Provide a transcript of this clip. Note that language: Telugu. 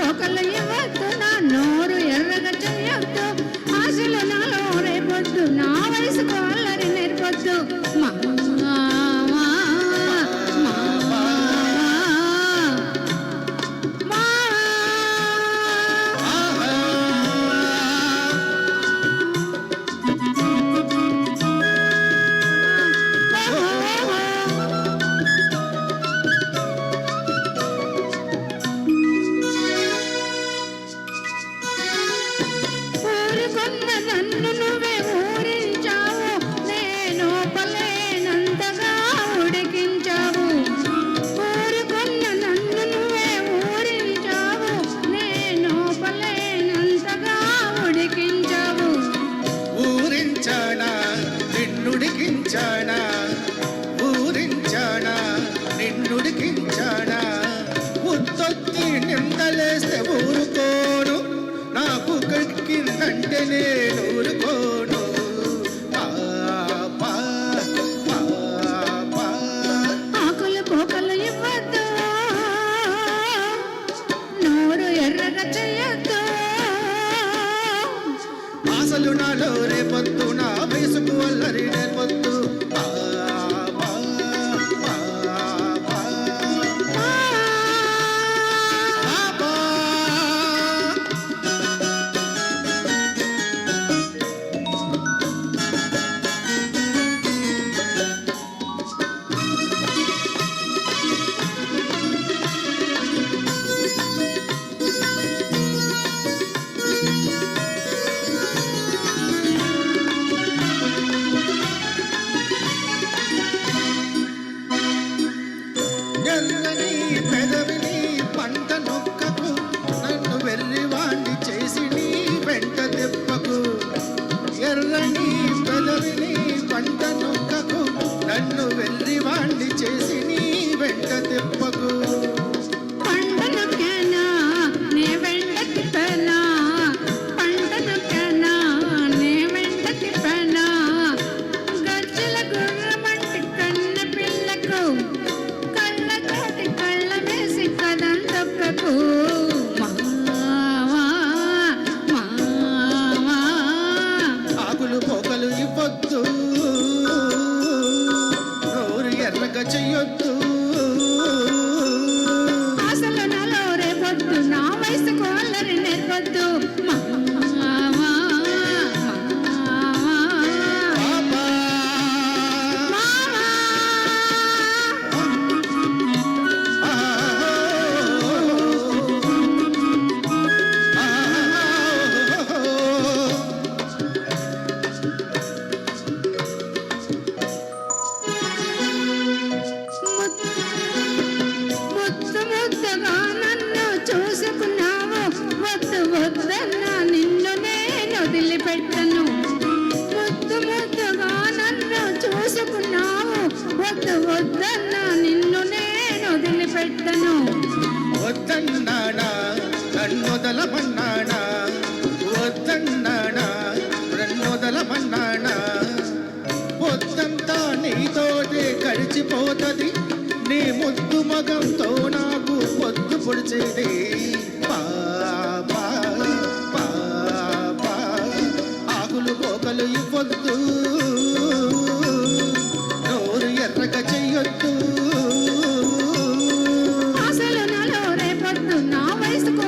పోకలు ఇవ్వద్దు, నా నోరు ఎర్రగా చెయ్యొద్దు, ఆశలు నాలో రేపొద్దు, నా వయసుకు అల్లరి నేర్పొద్దు. నన్ను నువ్వే ఊరించావు, నేను పలేనంతగా ఉడికించావు. ఊరుకున్న నన్ను నువ్వే ఊరించావు, నేను పలేనంతగా ఉడికించావు. ఊరించానా నిన్నుడికించానా, ఊరించానా నిన్నుడికించానా, ఉత్తొత్తి నిందలేస్తే ఊరుకోను, నాకు కక్కిందంటే నేను ఊరుకోను. ఆకులు పోకలు ఇవ్వద్దు, నోరు ఎర్రగా చెయ్యొద్దు, ఆశలు నాలో రేపొద్దు, నా వయసుకు అల్లరి నేర్పొద్దు. ఎర్రని పెదవిని పంట నొక్కకు, నన్ను వెర్రివాణ్ణి చేసి నీ వెంట తిప్పకు. ఎర్రని పెదవిని పంట నొక్కకు, నన్ను వెర్రివాణ్ణి చేసి నీ వెంట తిప్పకు. పంట నొక్కానా నే వెంట తిప్పానా, పంట నొక్కానా నే వెంట తిప్పానా, గజ్జల గుర్రమంటి కన్న పిల్లకు, కళ్ళతోటి కళ్ళ వేసి కదం తొక్కకు. ఆకులు పోకలు ఇవ్వద్దు, నోరు ఎర్రగా చెయ్యొద్దు, అసలు నాలో రేపొద్దు, నా వయసుకు అల్లరి నేర్పొద్దు. ముద్దు ముద్దుగా నన్ను చూసుకున్నావు, వద్దు వద్దన్నా నిన్ను నేను వదిలిపెట్టను. ముద్దు ముద్దుగా నన్ను చూసుకున్నావు, వద్దు వద్దన్నా నిన్ను నేను వదిలిపెట్టను. వద్దన్నానా నన్నొదలమన్నానా, వద్దన్నానా నన్నొదలమన్నానా, పొద్దంతా నీతోటే గడిచిపోతది, నీ ముద్దు మగంతో నాకు పొద్దు పొడిచేది. ఆకులు పోకలు ఇవ్వద్దు, నోరు ఎర్రగా చెయ్యొద్దు, అసలు నాలో రేపొద్దు, నా వయసుకు